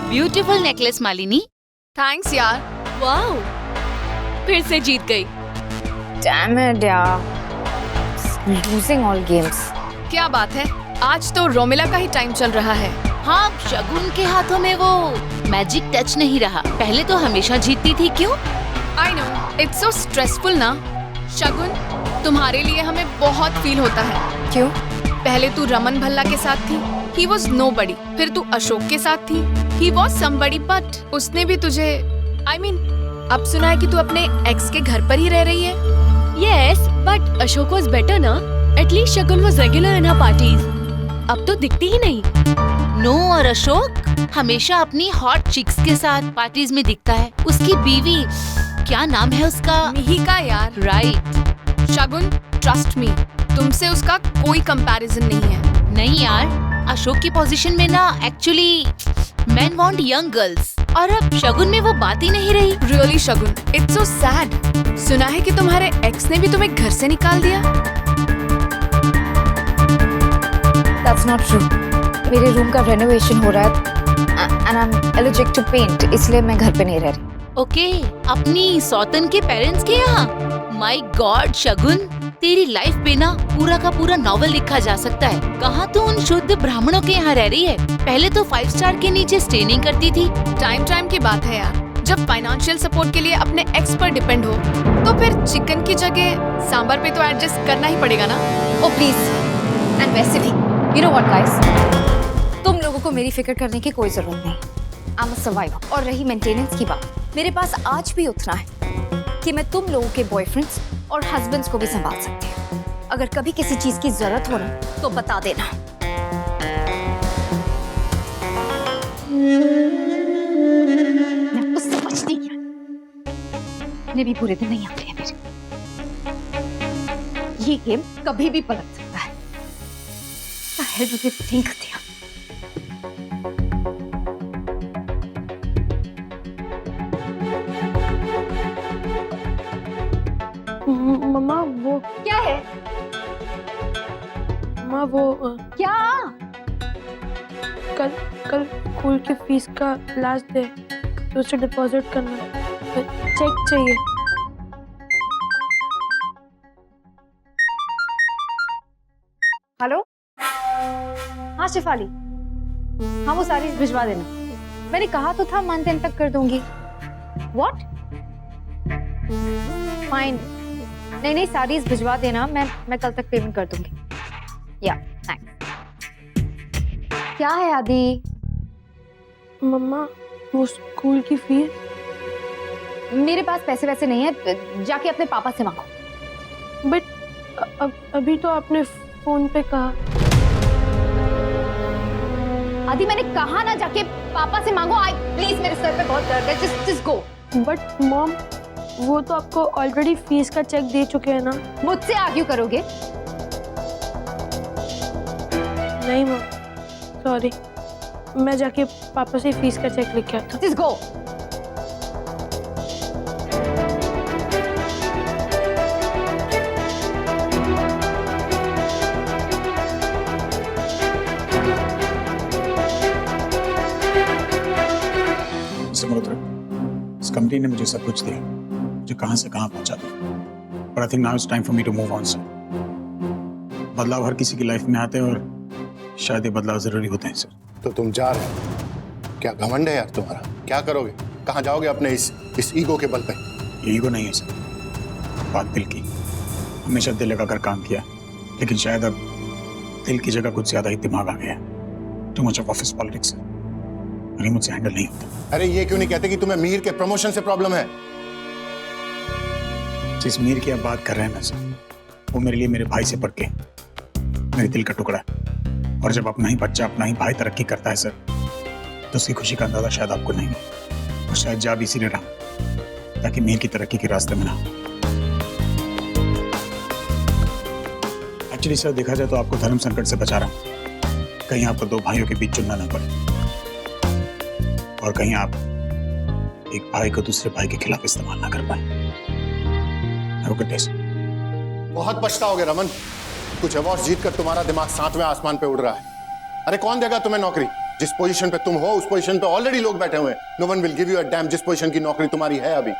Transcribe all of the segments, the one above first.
Beautiful necklace Malini. Thanks यार। Wow, फिर से जीत गई। Damn it, यार। Losing all games. क्या बात है, आज तो रोमिला का ही टाइम चल रहा है। हाँ, शगुन के हाथों में वो मैजिक टच नहीं रहा। पहले तो हमेशा जीतती थी, क्यों? I know, it's so stressful ना। शगुन, तुम्हारे लिए हमें बहुत फील होता है। क्यों? पहले तू रमन भल्ला के साथ थी, he was nobody। फिर तू अशोक के साथ थी, he was somebody, but उसने भी तुझे अब सुना है कि तू अपने एक्स के घर पर ही रह रही है। Yes, but Ashok was better ना। At least Shagun was regular in her parties। अब तो दिखती ही नहीं। नो, और अशोक हमेशा अपनी हॉट चिक्स के साथ पार्टीज में दिखता है। उसकी बीवी, क्या नाम है उसका? मिहिका यार। राइट। शगुन, ट्रस्ट मी, तुमसे उसका कोई कंपैरिजन नहीं है। नहीं यार, अशोक की पोजीशन में ना actually men want young girls, और अब शगुन में वो बात ही नहीं रही। Really Shagun, it's so sad. सुना है कि तुम्हारे एक्स ने भी तुम्हें घर से निकाल दिया। That's not true. मेरे रूम का रेनोवेशन हो रहा है and I'm allergic to paint, इसलिए मैं घर पे नहीं रह रही। ओके, अपनी सौतन के पेरेंट्स के यहाँ। माय गॉड शगुन, तेरी लाइफ पे ना पूरा का पूरा नॉवल लिखा जा सकता है। कहाँ तू उन शुद्ध ब्राह्मणों के यहाँ रह रही है? पहले तो 5 स्टार के नीचे स्टे नहीं करती थी। टाइम की बात है यार। जब फाइनेंशियल सपोर्ट के लिए अपने एक्स पर डिपेंड हो, तो फिर चिकन की जगह सांबर पे तो एडजस्ट करना ही पड़ेगा ना। Oh please, and वैसे भी, you know what guys, तुम लोगों को मेरी फिक्र करने की कोई जरूरत नहीं। I'm a survivor। और रही मेंटेनेंस की बात, मेरे पास आज भी उतना है कि मैं तुम लोगों के बॉयफ्रेंड्स और हस्बैंड्स को भी संभाल सकती हूँ। अगर कभी किसी चीज की जरूरत हो ना, तो बता देना। मैं तो समझती हूँ, इतने भी बुरे दिन नहीं आते हैं मेरे। ये गेम कभी भी पलट सकता है। What the hell do they think they are? मम्मा वो क्या है? मम्मा वो क्या? कल स्कूल की फीस का लास्ट डे, तो उसे डिपॉजिट करना, चेक चाहिए। हेलो, हाँ शिफाली, हाँ वो सारी भिजवा देना। मैंने कहा तो था मंथ एंड तक कर दूंगी। व्हाट? फाइन, नहीं सारीज भिजवा देना, मैं कल तक पेमेंट कर दूंगी। या थैंक्स। क्या है आदि? मम्मा वो स्कूल की फीस। मेरे पास पैसे वैसे नहीं है, जाके अपने पापा से मांगो। बट अभी तो आपने फोन पे कहा। आदि मैंने कहा ना, जाके पापा से मांगो। आई प्लीज, मेरे सर पे बहुत दर्द है, जस्ट गो। बट मॉम, वो तो आपको ऑलरेडी फीस का चेक दे चुके हैं ना। मुझसे आर्ग्यू करोगे? नहीं मॉम, सॉरी, मैं जाके पापा से फीस का चेक लेके आता। Just go. इस कंपनी ने मुझे सब कुछ दिया, मुझे कहां से कहां पहुंचा दिया। But I think now it's time for me to move on, sir. बदलाव हर किसी की लाइफ में आते हैं और शायद ये बदलाव जरूरी होते हैं सर। तो तुम जा रहे हो? क्या घमंड है यार तुम्हारा? क्या करोगे? कहाँ जाओगे अपने इस ईगो के बल पे? ये ईगो नहीं है सर, बात दिल की। हमेशा दिल लगाकर काम किया, लेकिन शायद अब दिल की जगह कुछ ज्यादा ही दिमाग आ गया। Too much of office politics अभी मुझसे हैंडल नहीं होता। अरे ये क्यों नहीं कहते कि तुम्हें मीर के प्रमोशन से प्रॉब्लम है? जिस मीर की आप बात कर रहे हैं ना सर, वो मेरे लिए मेरे भाई से बढ़ के मेरे दिल का टुकड़ा है। और जब अपना ही बच्चा, अपना ही भाई तरक्की करता है सर, तो उसकी खुशी का अंदाजा शायद आपको नहीं है। और शायद जा भी इसीलिए रहा ताकि मीर की तरक्की के रास्ते में ना। एक्चुअली सर देखा जाए तो आपको धर्म संकट से बचा रहा हूं। कहीं आपको दो भाइयों के बीच चुनना ना पड़े, और कहीं आप एक भाई को दूसरे भाई के खिलाफ इस्तेमाल ना कर पाए। बहुत पछताओगे रमन। कुछ अवार्ड जीत कर तुम्हारा दिमाग 7वें आसमान पे उड़ रहा है। अरे कौन देगा तुम्हें नौकरी? जिस पोजीशन पे तुम हो उस पोजीशन पे ऑलरेडी लोग बैठे हुए हैं। No one will give you a damn जिस पोजीशन की नौकरी तुम्हारी है अभी।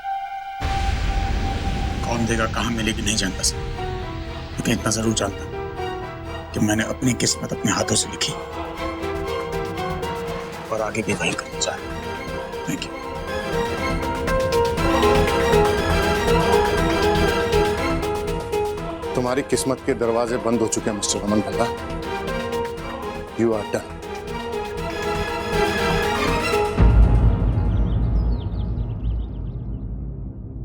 कौन देगा, कहाँ मिलेगी नहीं जानता सर, लेकिन इतना जरूर जानता कि मैंने अपनी किस्मत अपने हाथों से लिखी और आगे भी वही करना चाहता हूं। Thank you. तुम्हारी किस्मत के दरवाजे बंद हो चुके हैं mister Raman Bhalla. You are done.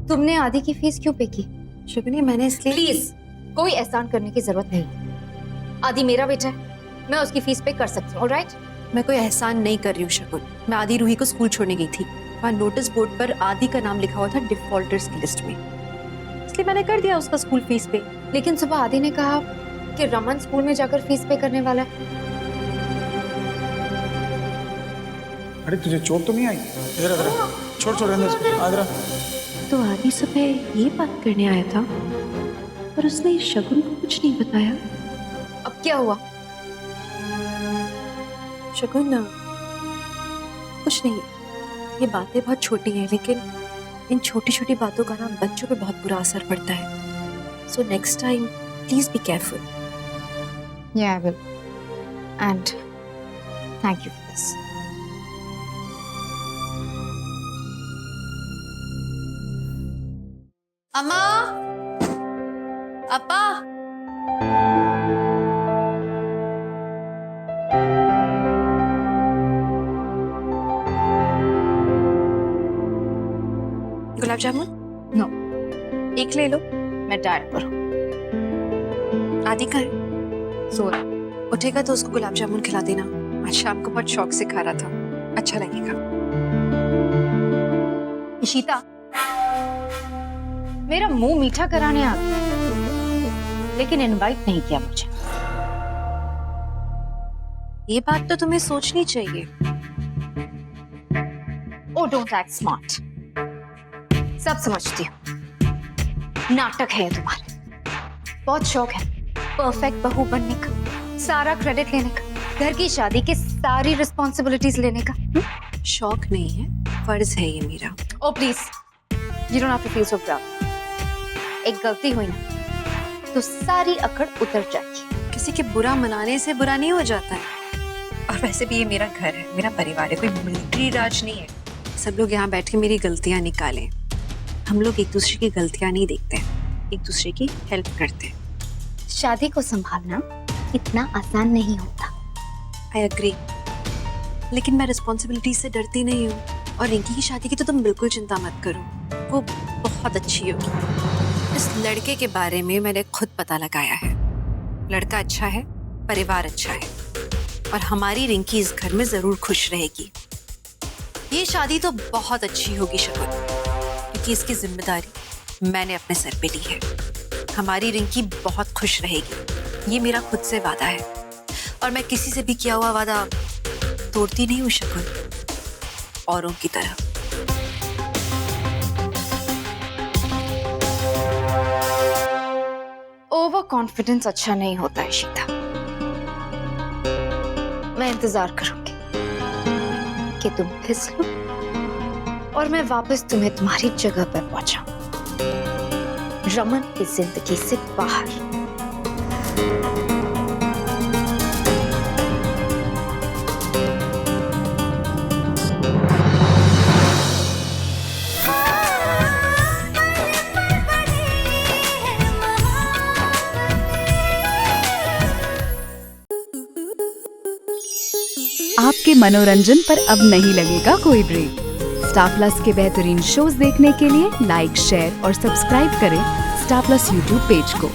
तुमने आदि की फीस क्यों पे की? शगुनी, मैंने इसलिए प्लीज, कोई एहसान करने की जरूरत नहीं। आदि मेरा बेटा है, मैं उसकी फीस पे कर सकती हूँ। ऑलराइट? मैं कोई एहसान नहीं कर रही हूँ शगुन। मैं आदि रूही को स्कूल छोड़ने गई थी, वहाँ नोटिस बोर्ड पर आदि का नाम लिखा हुआ था डिफॉल्टर्स की लिस्ट में, इसलिए मैंने कर दिया उसका स्कूल फीस पे। लेकिन सुबह आदि ने कहा कि रमन स्कूल में जाकर फीस पे करने वाला है। अरे तुझे चोट तो नहीं आई? इधर इधर छोड़ छोड़ अंदर इधर। तो आदि सुबह ये बात करने आया था पर उसने शगुन को कुछ नहीं बताया। अब क्या हुआ? शगुन, कुछ नहीं, ये बातें बहुत छोटी हैं लेकिन इन छोटी छोटी बातों का ना बच्चों पे बहुत बुरा असर पड़ता है। So next time please be careful. Yeah, I will. And thank you for this. अम्मा, अप्पा, गुलाब जामुन? No, एक ले लो। मैं डाइट पर हूँ। आदि का है, सो रहा। उठेगा तो उसको गुलाब जामुन खिला देना, आज शाम को बहुत शौक से खा रहा था, अच्छा लगेगा। इशिता, मेरा मुंह मीठा कराने आ गई, लेकिन इनवाइट नहीं किया मुझे। ये बात तो तुम्हें सोचनी चाहिए। Oh, don't act smart. सब समझती हूँ, नाटक है ये तुम्हारे। बहुत शौक है परफेक्ट बहू बनने का, सारा क्रेडिट लेने का, घर की शादी की सारी रिस्पॉन्सिबिलिटीज लेने का। शौक नहीं है, फर्ज है ये मेरा। Oh please, you don't have to feel so proud. एक गलती हुई ना तो सारी अकड़ उतर जाएगी। किसी के बुरा मनाने से बुरा नहीं हो जाता है। और वैसे भी ये मेरा घर है, मेरा परिवार है, कोई मिलिट्री राज नहीं है। सब लोग यहाँ बैठ के मेरी गलतियाँ निकालें। हम लोग एक दूसरे की गलतियाँ नहीं देखते, एक दूसरे की हेल्प करते हैं। शादी को संभालना इतना आसान नहीं होता। आई एग्री, लेकिन मैं रिस्पॉन्सिबिलिटी से डरती नहीं हूँ। और रिंकी की शादी की तो तुम बिल्कुल चिंता मत करो, वो बहुत अच्छी होगी। इस लड़के के बारे में मैंने खुद पता लगाया है, लड़का अच्छा है, परिवार अच्छा है, और हमारी रिंकी इस घर में जरूर खुश रहेगी। ये शादी तो बहुत अच्छी होगी शगुन, क्योंकि इसकी जिम्मेदारी मैंने अपने सर पे ली है। हमारी रिंकी बहुत खुश रहेगी, ये मेरा खुद से वादा है, और मैं किसी से भी किया हुआ वादा तोड़ती नहीं हूँ शगुन, औरों की तरह। ओवर कॉन्फिडेंस अच्छा नहीं होता है शीता। मैं इंतजार करूंगी कि तुम फिसलो और मैं वापस तुम्हें तुम्हारी जगह पर पहुंचाऊं, रमन की जिंदगी से बाहर। आपके मनोरंजन पर अब नहीं लगेगा कोई ब्रेक। स्टार प्लस के बेहतरीन शोज देखने के लिए लाइक, शेयर और सब्सक्राइब करें स्टार प्लस यूट्यूब पेज को।